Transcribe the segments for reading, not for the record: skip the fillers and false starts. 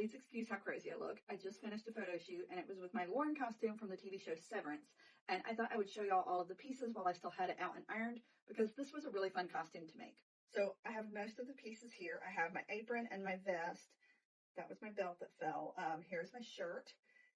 please excuse how crazy I look. I just finished a photo shoot and it was with my Lorne costume from the TV show Severance. And I thought I would show y'all all of the pieces while I still had it out and ironed because this was a really fun costume to make. So I have most of the pieces here. I have my apron and my vest. That was my belt that fell. Here's my shirt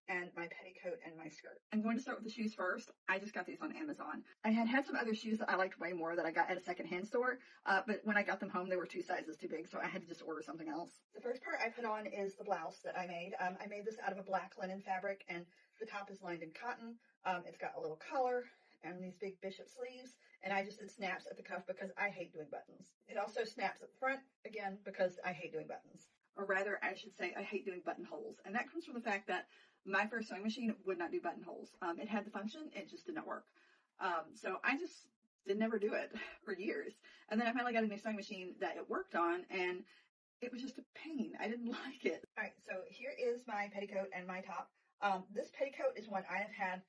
and my petticoat and my skirt. I'm going to start with the shoes first. I just got these on Amazon. I had some other shoes that I liked way more that I got at a secondhand store, but when I got them home, they were 2 sizes too big, so I had to just order something else. The first part I put on is the blouse that I made. I made this out of a black linen fabric, and the top is lined in cotton. It's got a little collar and these big bishop sleeves, and I just did snaps at the cuff because I hate doing buttons. It also snaps at the front, again, because I hate doing buttons. Or rather, I should say I hate doing buttonholes. And that comes from the fact that my first sewing machine would not do buttonholes. It had the function, it just did not work. So I just did never do it for years. And then I finally got a new sewing machine that it worked on, and it was just a pain. I didn't like it. All right, so here is my petticoat and my top. This petticoat is one I have had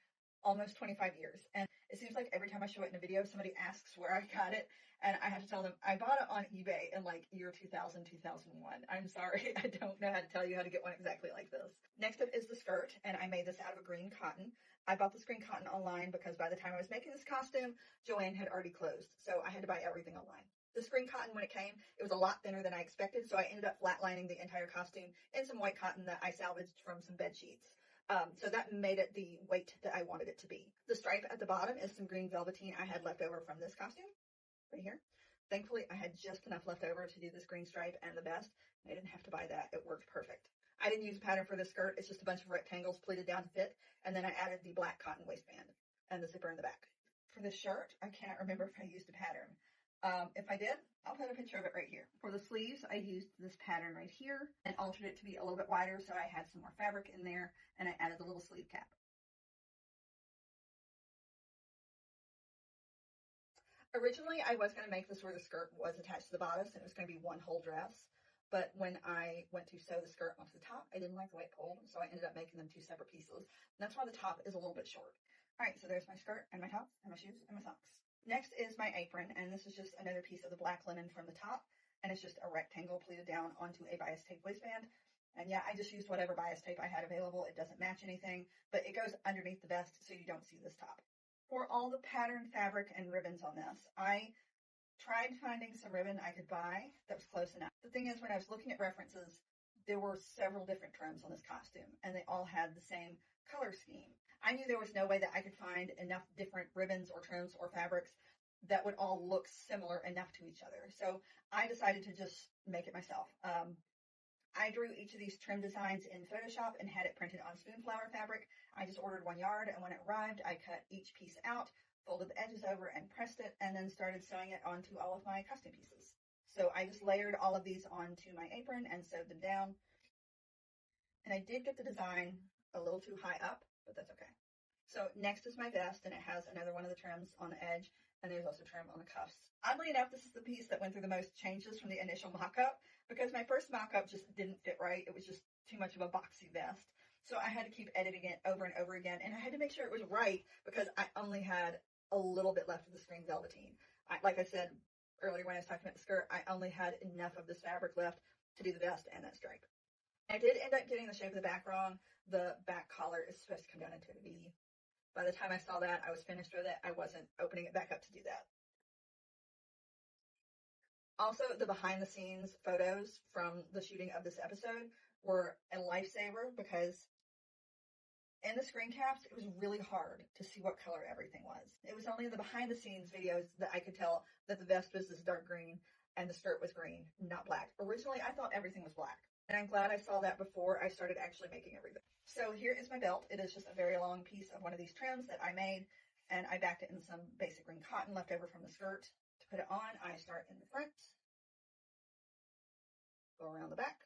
almost 25 years. And it seems like every time I show it in a video, somebody asks where I got it. And I have to tell them I bought it on eBay in like year 2000, 2001. I'm sorry. I don't know how to tell you how to get one exactly like this. Next up is the skirt. And I made this out of a green cotton. I bought this green cotton online because by the time I was making this costume, Joann had already closed. So I had to buy everything online. This green cotton, when it came, it was a lot thinner than I expected. So I ended up flatlining the entire costume in some white cotton that I salvaged from some bed sheets. So that made it the weight that I wanted it to be. The stripe at the bottom is some green velveteen I had left over from this costume, right here. Thankfully, I had just enough left over to do this green stripe and the vest. I didn't have to buy that. It worked perfect. I didn't use a pattern for this skirt. It's just a bunch of rectangles pleated down to fit. And then I added the black cotton waistband and the zipper in the back. For this shirt, I cannot remember if I used a pattern. If I did, I'll put a picture of it right here. For the sleeves, I used this pattern right here and altered it to be a little bit wider, so I had some more fabric in there, and I added the little sleeve cap. Originally, I was going to make this where the skirt was attached to the bodice, and it was going to be one whole dress. But when I went to sew the skirt onto the top, I didn't like the way it pulled, so I ended up making them 2 separate pieces. And that's why the top is a little bit short. All right, so there's my skirt and my top and my shoes and my socks. Next is my apron, and this is just another piece of the black linen from the top, and it's just a rectangle pleated down onto a bias tape waistband. And yeah, I just used whatever bias tape I had available. It doesn't match anything, but it goes underneath the vest so you don't see this top. For all the pattern fabric and ribbons on this, I tried finding some ribbon I could buy that was close enough. The thing is, when I was looking at references, there were several different trims on this costume, and they all had the same color scheme. I knew there was no way that I could find enough different ribbons or trims or fabrics that would all look similar enough to each other. So I decided to just make it myself. I drew each of these trim designs in Photoshop and had it printed on spoonflower fabric. I just ordered 1 yard, and when it arrived, I cut each piece out, folded the edges over and pressed it, and then started sewing it onto all of my costume pieces. So I just layered all of these onto my apron and sewed them down. And I did get the design a little too high up, but that's okay. So next is my vest, and it has another one of the trims on the edge, and there's also trim on the cuffs. Oddly enough, this is the piece that went through the most changes from the initial mock-up, because my first mock-up just didn't fit right. It was just too much of a boxy vest. So I had to keep editing it over and over again, and I had to make sure it was right because I only had a little bit left of the green velveteen. Like I said earlier when I was talking about the skirt, I only had enough of this fabric left to do the vest and that stripe. I did end up getting the shape of the back wrong. The back collar is supposed to come down into a V. By the time I saw that, I was finished with it. I wasn't opening it back up to do that. Also, the behind the scenes photos from the shooting of this episode were a lifesaver because in the screen caps, it was really hard to see what color everything was. It was only in the behind the scenes videos that I could tell that the vest was this dark green and the skirt was green, not black. Originally, I thought everything was black. And I'm glad I saw that before I started actually making everything. So here is my belt. It is just a very long piece of one of these trims that I made, and I backed it in some basic green cotton left over from the skirt. To put it on, I start in the front, go around the back,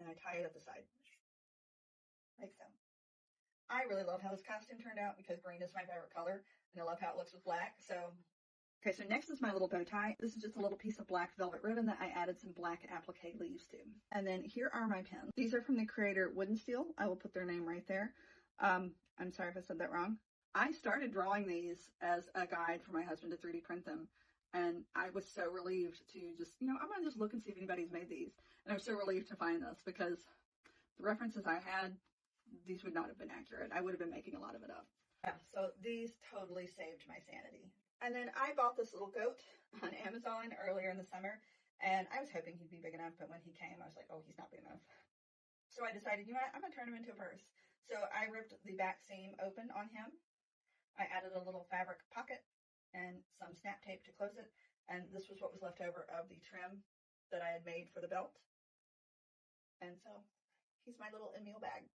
and I tie it at the side, like so. I really love how this costume turned out because green is my favorite color, and I love how it looks with black, so. Okay, so next is my little bow tie. This is just a little piece of black velvet ribbon that I added some black applique leaves to. And then here are my pins. These are from the creator Wooden Steel. I will put their name right there. I'm sorry if I said that wrong. I started drawing these as a guide for my husband to 3D print them. And I was so relieved to just, I'm going to just look and see if anybody's made these. And I'm so relieved to find this because the references I had, these would not have been accurate. I would have been making a lot of it up. Yeah, so these totally saved my sanity. And then I bought this little goat on Amazon earlier in the summer, and I was hoping he'd be big enough, but when he came, I was like, oh, he's not big enough. So I decided, you know what, I'm gonna turn him into a purse. So I ripped the back seam open on him. I added a little fabric pocket and some snap tape to close it, and this was what was left over of the trim that I had made for the belt. And so he's my little Emil bag.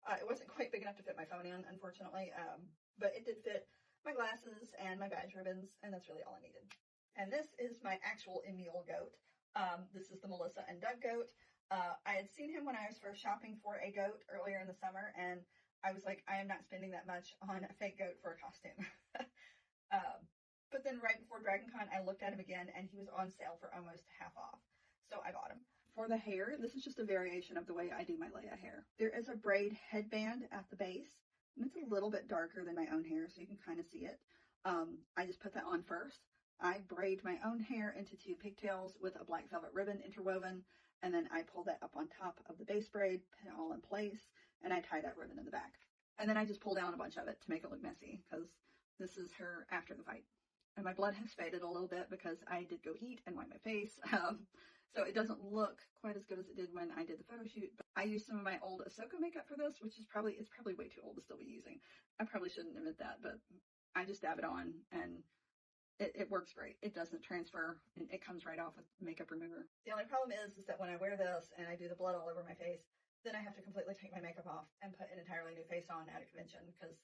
It wasn't quite big enough to fit my phone in, unfortunately, but it did fit my glasses and my badge ribbons, and that's really all I needed. And this is my actual Emil goat. This is the Melissa and Doug goat. I had seen him when I was first shopping for a goat earlier in the summer, and I was like, I am not spending that much on a fake goat for a costume. But then right before Dragoncon, I looked at him again, and he was on sale for almost half off. So I bought him. For the hair, this is just a variation of the way I do my Leia hair. There is a braid headband at the base, and it's a little bit darker than my own hair, so you can kind of see it. I just put that on first. I braid my own hair into 2 pigtails with a black velvet ribbon interwoven, and then I pull that up on top of the base braid, pin it all in place, and I tie that ribbon in the back. And then I just pull down a bunch of it to make it look messy, because this is her after the fight. And my blood has faded a little bit because I did go eat and wipe my face. So it doesn't look quite as good as it did when I did the photo shoot. But I used some of my old Ahsoka makeup for this, which is probably way too old to still be using. I probably shouldn't admit that, but I just dab it on and it works great. It doesn't transfer, and it comes right off with makeup remover. The only problem is that when I wear this and I do the blood all over my face, then I have to completely take my makeup off and put an entirely new face on at a convention because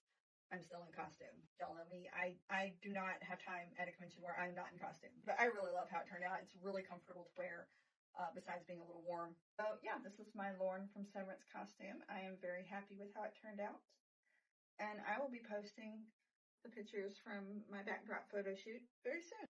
I'm still in costume. Y'all know me. I do not have time at a convention where I'm not in costume. But I really love how it turned out. It's really comfortable to wear, besides being a little warm. So yeah, this is my Lorne from Severance costume. I am very happy with how it turned out. And I will be posting the pictures from my backdrop photo shoot very soon.